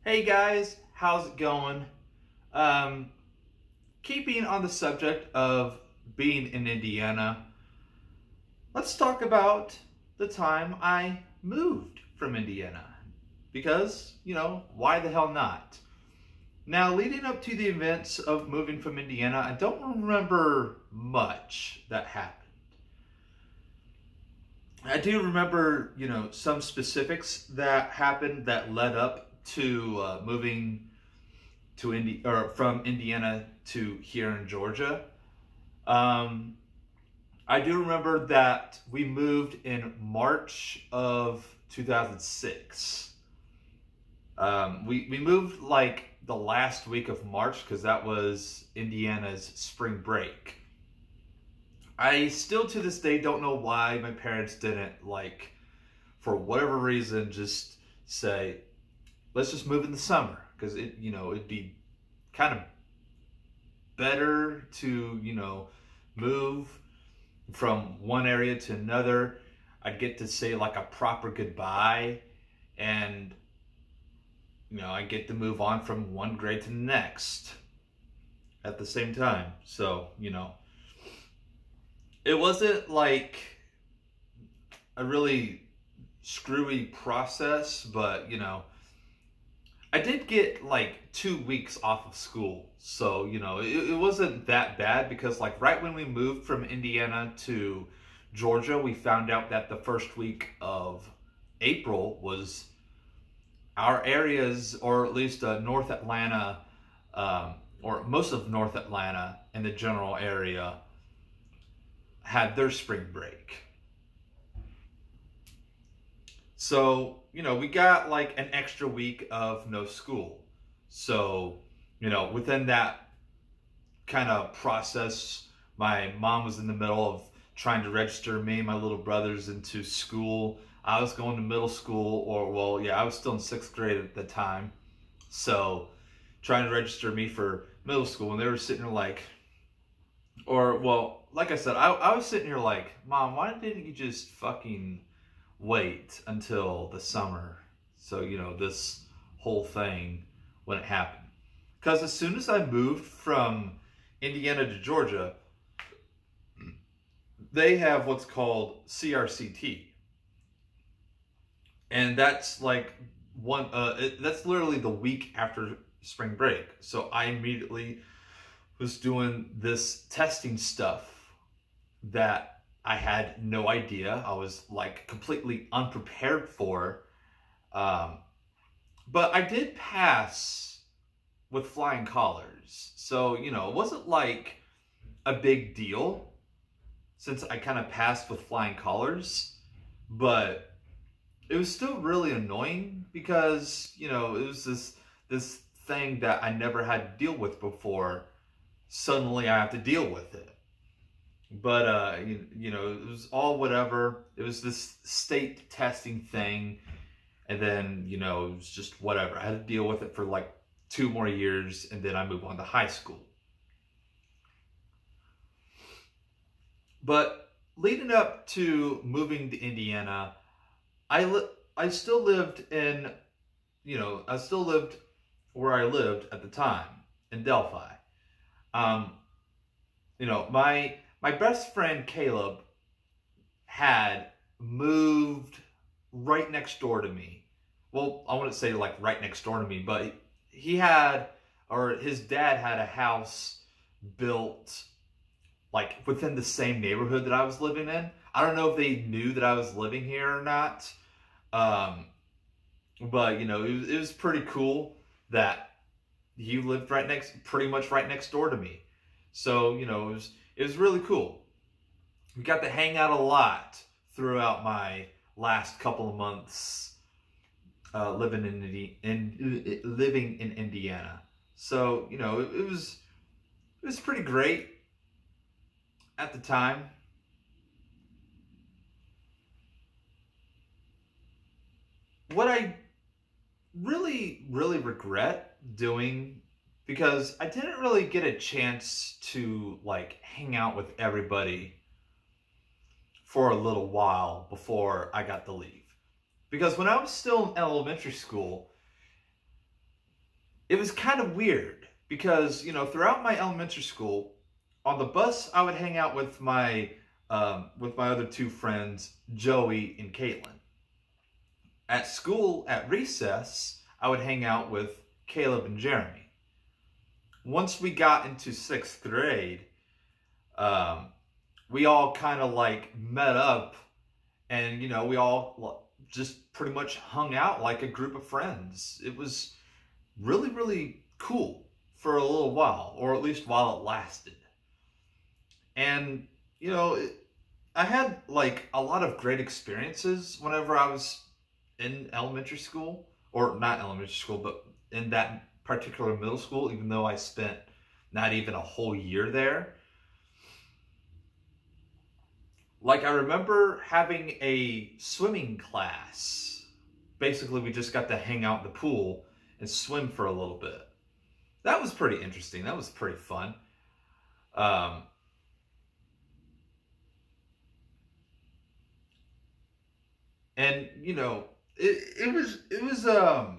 Hey guys, how's it going? Um, Keeping on the subject of being in Indiana, let's talk about the time I moved from Indiana. Because, why the hell not? Now, leading up to the events of moving from Indiana, I don't remember much that happened. I do remember, some specifics that happened that led up to moving to from Indiana to here in Georgia. I do remember that we moved in March of 2006. We moved like the last week of March because that was Indiana's spring break. I still to this day don't know why my parents didn't, for whatever reason, just say, let's just move in the summer, because it'd be kind of better to, move from one area to another. I'd get to say like a proper goodbye, and I get to move on from one grade to the next at the same time. So, it wasn't like a really screwy process, but I did get like 2 weeks off of school. So, it wasn't that bad, because like right when we moved from Indiana to Georgia, we found out that the first week of April was our areas, or at least North Atlanta, or most of North Atlanta and the general area, had their spring break. So, we got like an extra week of no school. So, within that kind of process, my mom was in the middle of trying to register me and my little brothers into school. I was going to middle school, I was still in 6th grade at the time. So, trying to register me for middle school, and they were sitting there like, like I said, I was sitting here like, Mom, why didn't you just fucking wait until the summer? So, this whole thing when it happened. Because as soon as I moved from Indiana to Georgia, they have what's called CRCT. And that's like that's literally the week after spring break. So I immediately was doing this testing stuff that I had no idea. I was like completely unprepared for. But I did pass with flying colors. So, it wasn't like a big deal since I kind of passed with flying colors. But it was still really annoying because, it was this thing that I never had to deal with before. Suddenly I have to deal with it. But, it was all whatever. It was this state testing thing. And then, it was just whatever. I had to deal with it for like 2 more years. And then I moved on to high school. But leading up to moving to Indiana, I still lived where I lived at the time, in Delphi. My best friend Caleb had moved right next door to me. Well, I wouldn't say like right next door to me, but his dad had a house built like within the same neighborhood that I was living in. I don't know if they knew that I was living here or not. But it was pretty cool that he lived pretty much right next door to me. So, it was really cool. We got to hang out a lot throughout my last couple of months living in Indiana. So, it was pretty great at the time. What I really, really regret doing, because I didn't really get a chance to like hang out with everybody for a little while before I got to leave. Because when I was still in elementary school, it was kind of weird because, you know, throughout my elementary school, on the bus, I would hang out with my other two friends, Joey and Caitlin. At school, at recess, I would hang out with Caleb and Jeremy. Once we got into 6th grade, we all kind of like met up, and, you know, we all just pretty much hung out like a group of friends. It was really, really cool for a little while, or at least while it lasted. And, you know, I had like a lot of great experiences whenever I was in elementary school, or not elementary school, but in that particular middle school, even though I spent not even a whole year there. Like, I remember having a swimming class. Basically, we just got to hang out in the pool and swim for a little bit. That was pretty interesting. That was pretty fun. And, you know, it was a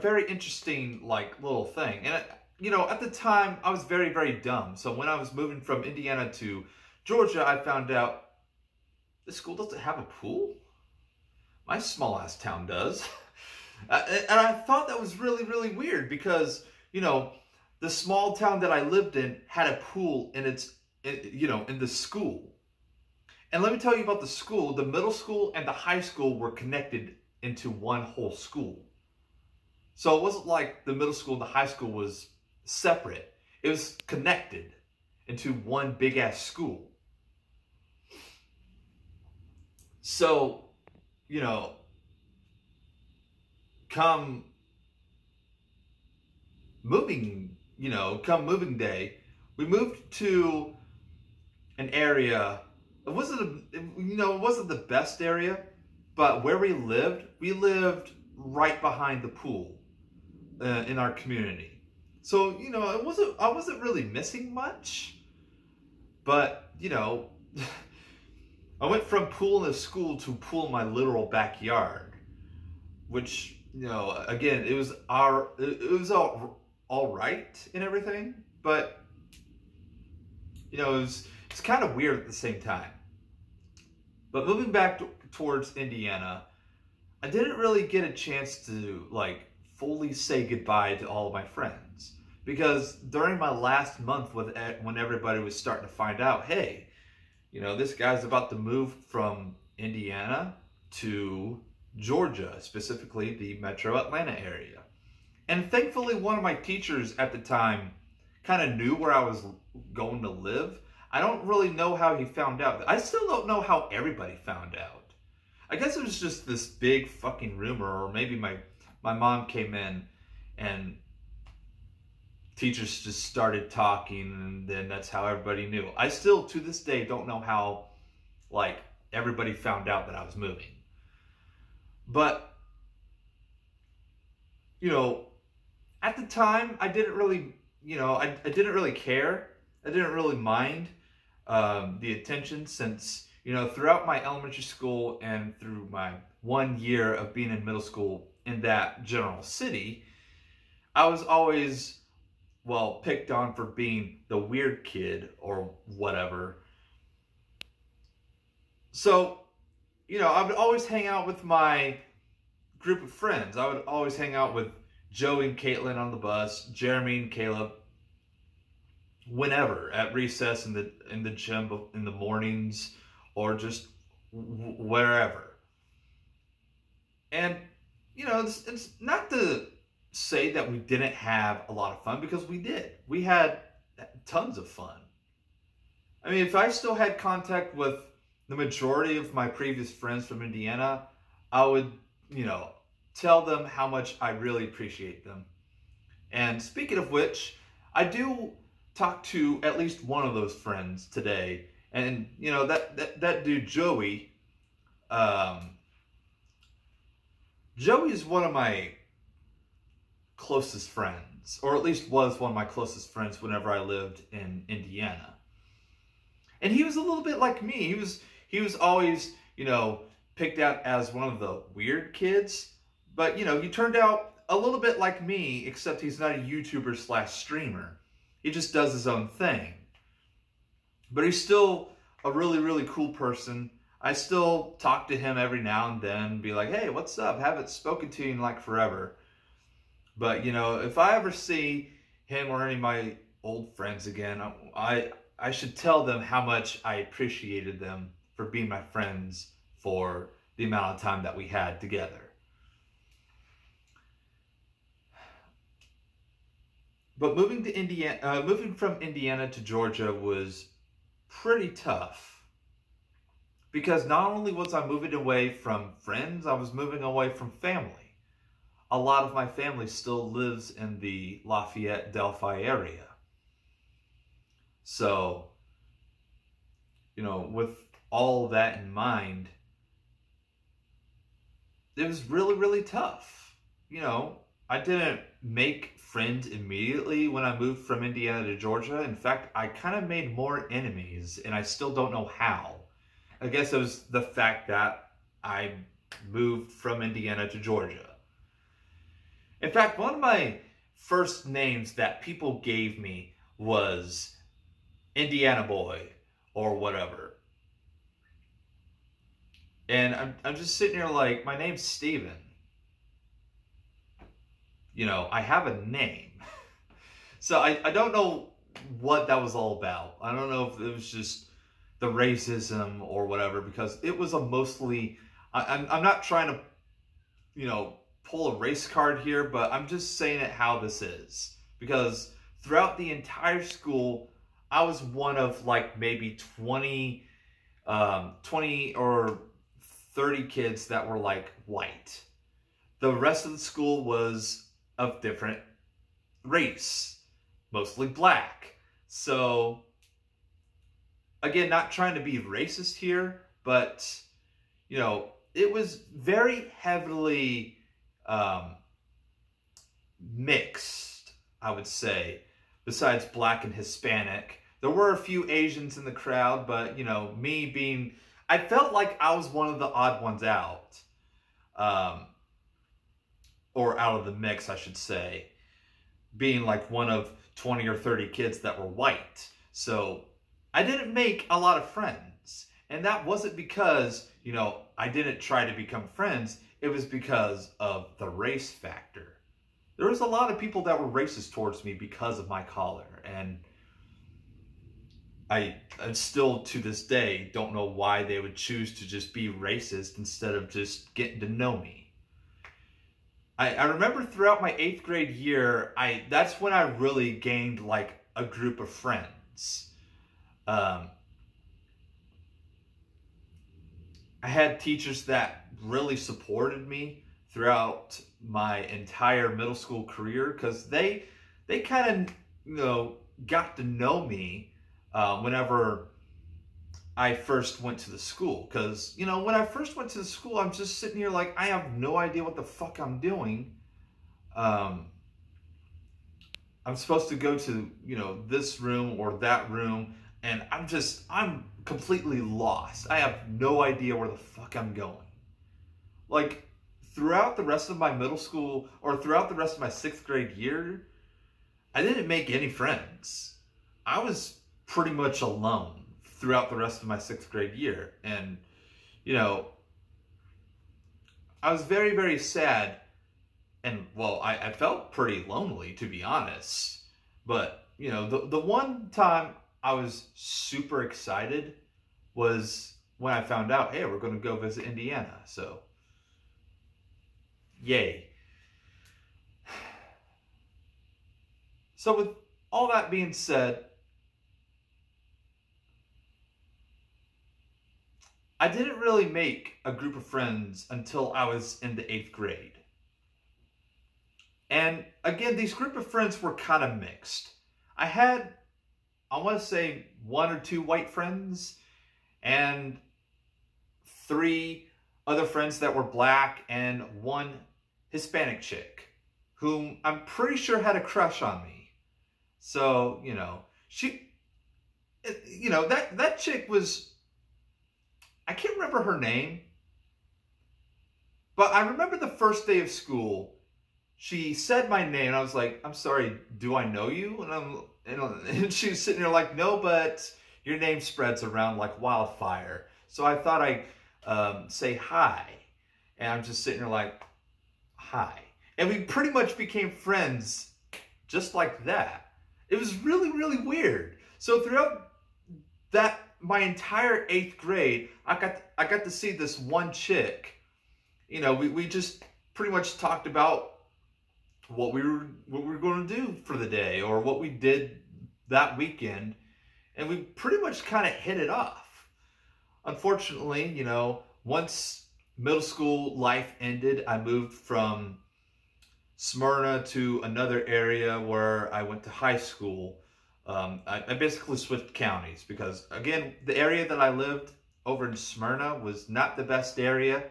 very interesting, like, little thing. And, you know, at the time, I was very, very dumb. So when I was moving from Indiana to Georgia, I found out this school doesn't have a pool. My small-ass town does. And I thought that was really, really weird because, you know, the small town that I lived in had a pool in the school. And let me tell you about the school. The middle school and the high school were connected into one whole school. So it wasn't like the middle school and the high school was separate. It was connected into one big-ass school. So, you know, come moving day, we moved to an area. It wasn't the best area, but where we lived right behind the pool in our community. So, you know, I wasn't really missing much, but, you know, I went from pool in the school to pool in my literal backyard, which, you know, again, it was all right and everything, but, you know, it's kind of weird at the same time. But moving back towards Indiana, I didn't really get a chance to, like, fully say goodbye to all of my friends. Because during my last month when everybody was starting to find out, hey, you know, this guy's about to move from Indiana to Georgia, specifically the metro Atlanta area. And thankfully, one of my teachers at the time kind of knew where I was going to live. I don't really know how he found out. I still don't know how everybody found out. I guess it was just this big fucking rumor, or maybe my mom came in and teachers just started talking, and then that's how everybody knew. I still, to this day, don't know how, like, everybody found out that I was moving. But, you know, at the time, I didn't really, you know, I didn't really care. I didn't really mind the attention, since, you know, throughout my elementary school and through my 1 year of being in middle school in that general city, I was always, well, picked on for being the weird kid or whatever. So, you know, I would always hang out with my group of friends. I would always hang out with Joey and Caitlin on the bus, Jeremy and Caleb, whenever, at recess, in the gym in the mornings, or just wherever. And, you know, it's not to say that we didn't have a lot of fun, because we did. We had tons of fun. I mean, if I still had contact with the majority of my previous friends from Indiana, I would, you know, tell them how much I really appreciate them. And speaking of which, I do talk to at least one of those friends today. And, you know, that dude, Joey, Joey is one of my closest friends, or at least was one of my closest friends whenever I lived in Indiana. And he was a little bit like me. He was always, you know, picked out as one of the weird kids, but, you know, he turned out a little bit like me, except he's not a YouTuber slash streamer. He just does his own thing. But he's still a really, really cool person. I still talk to him every now and then, be like, hey, what's up? Haven't spoken to you in like forever. But, you know, if I ever see him or any of my old friends again, I should tell them how much I appreciated them for being my friends for the amount of time that we had together. But moving from Indiana to Georgia was pretty tough, because not only was I moving away from friends, I was moving away from family. A lot of my family still lives in the Lafayette, Delphi area. So, you know, with all that in mind, it was really, really tough. You know, I didn't make friends immediately when I moved from Indiana to Georgia. In fact, I kind of made more enemies, and I still don't know how. I guess it was the fact that I moved from Indiana to Georgia. In fact, one of my first names that people gave me was Indiana Boy or whatever. And I'm just sitting here like, my name's Steven. You know, I have a name. So I don't know what that was all about. I don't know if it was just the racism or whatever, because it was a mostly, I'm not trying to, you know, pull a race card here, but I'm just saying it how this is. Because throughout the entire school, I was one of like maybe 20 or 30 kids that were like white. The rest of the school was of different race, mostly black. So again, not trying to be racist here, but you know, it was very heavily mixed, I would say, besides black and Hispanic. There were a few Asians in the crowd, but you know, me being, I felt like I was one of the odd ones out. Or out of the mix, I should say, being like one of 20 or 30 kids that were white. So I didn't make a lot of friends. And that wasn't because, you know, I didn't try to become friends. It was because of the race factor. There was a lot of people that were racist towards me because of my color. And I still, to this day, don't know why they would choose to just be racist instead of just getting to know me. I remember throughout my 8th grade year, that's when I really gained like a group of friends. I had teachers that really supported me throughout my entire middle school career, because they kind of, you know, got to know me whenever I first went to the school. Because, you know, when I first went to the school, I'm just sitting here like, I have no idea what the fuck I'm doing. I'm supposed to go to, you know, this room or that room, and I'm completely lost. I have no idea where the fuck I'm going. Like, throughout the rest of my middle school, or throughout the rest of my 6th grade year, I didn't make any friends. I was pretty much alone throughout the rest of my 6th grade year. And, you know, I was very, very sad. And, well, I felt pretty lonely, to be honest. But, you know, the one time I was super excited was when I found out, hey, we're going to go visit Indiana. So, yay. So with all that being said, I didn't really make a group of friends until I was in the 8th grade. And again, these group of friends were kind of mixed. I had, I want to say, 1 or 2 white friends and 3 other friends that were black and 1 Hispanic chick whom I'm pretty sure had a crush on me. So, you know, that chick was, I can't remember her name, but I remember the first day of school, she said my name, and I was like, I'm sorry, do I know you? And she's sitting there like, no, but your name spreads around like wildfire. So I thought I'd say hi. And I'm just sitting there like, hi. And we pretty much became friends just like that. It was really, really weird. So throughout my entire 8th grade, I got to see this one chick. You know, we just pretty much talked about what we were going to do for the day, or what we did that weekend, and we pretty much kind of hit it off. Unfortunately, you know, once middle school life ended, I moved from Smyrna to another area where I went to high school. I basically switched counties because, again, the area that I lived over in Smyrna was not the best area.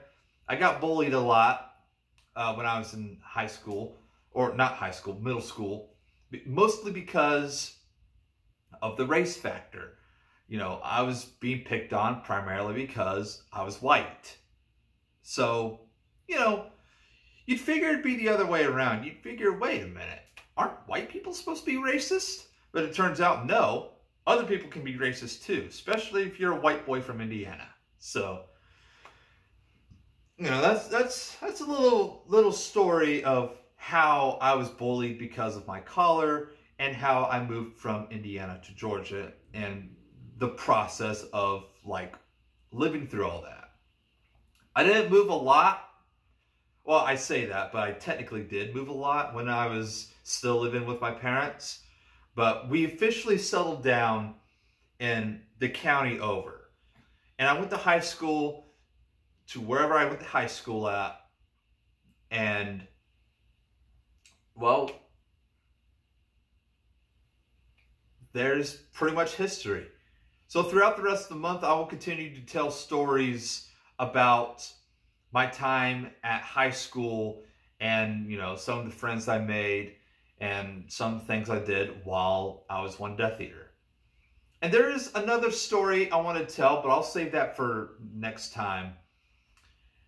I got bullied a lot when I was in high school, or not high school, middle school, mostly because of the race factor. You know, I was being picked on primarily because I was white. So, you know, you'd figure it'd be the other way around. You'd figure, wait a minute, aren't white people supposed to be racist? But it turns out, no, other people can be racist too, especially if you're a white boy from Indiana. So, you know, that's a little story of how I was bullied because of my color, and how I moved from Indiana to Georgia, and the process of like living through all that. I didn't move a lot. Well, I say that, but I technically did move a lot when I was still living with my parents. But we officially settled down in the county over. And I went to high school to wherever I went to high school at. And, well, there's pretty much history. So throughout the rest of the month, I will continue to tell stories about my time at high school, and, you know, some of the friends I made, and some things I did while I was one Death Eater. And there is another story I want to tell, but I'll save that for next time.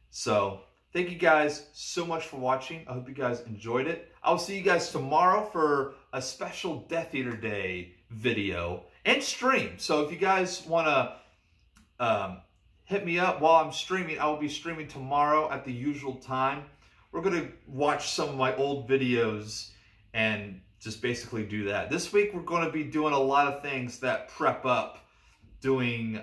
So thank you guys so much for watching. I hope you guys enjoyed it. I'll see you guys tomorrow for a special Death Eater Day video and stream. So if you guys want to hit me up while I'm streaming, I will be streaming tomorrow at the usual time. We're going to watch some of my old videos and just basically do that. This week we're going to be doing a lot of things that prep up doing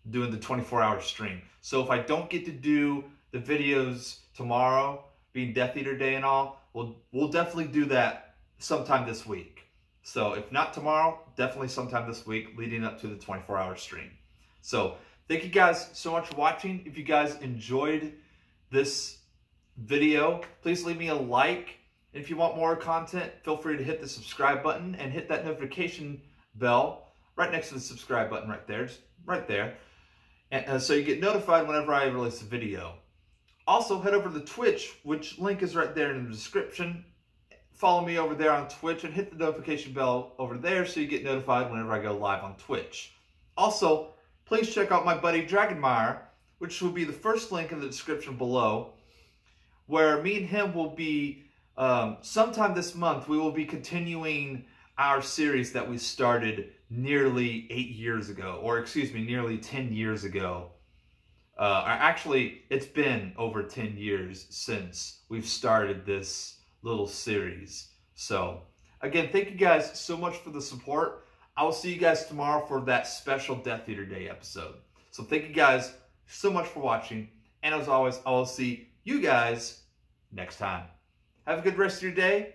the 24-hour stream. So if I don't get to do the videos tomorrow, being Death Eater Day and all, we'll definitely do that sometime this week. So if not tomorrow, definitely sometime this week leading up to the 24-hour stream. So thank you guys so much for watching. If you guys enjoyed this video, please leave me a like. And if you want more content, feel free to hit the subscribe button and hit that notification bell right next to the subscribe button right there, just right there. And so you get notified whenever I release a video. Also, head over to the Twitch, which link is right there in the description. Follow me over there on Twitch and hit the notification bell over there so you get notified whenever I go live on Twitch. Also, please check out my buddy Dragonmire, which will be the first link in the description below, where me and him will be, sometime this month, we will be continuing our series that we started nearly 8 years ago, or excuse me, nearly 10 years ago. Actually, it's been over 10 years since we've started this little series. So, again, thank you guys so much for the support. I will see you guys tomorrow for that special Death Eater Day episode. So thank you guys so much for watching. And as always, I will see you guys next time. Have a good rest of your day,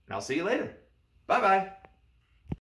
and I'll see you later. Bye-bye.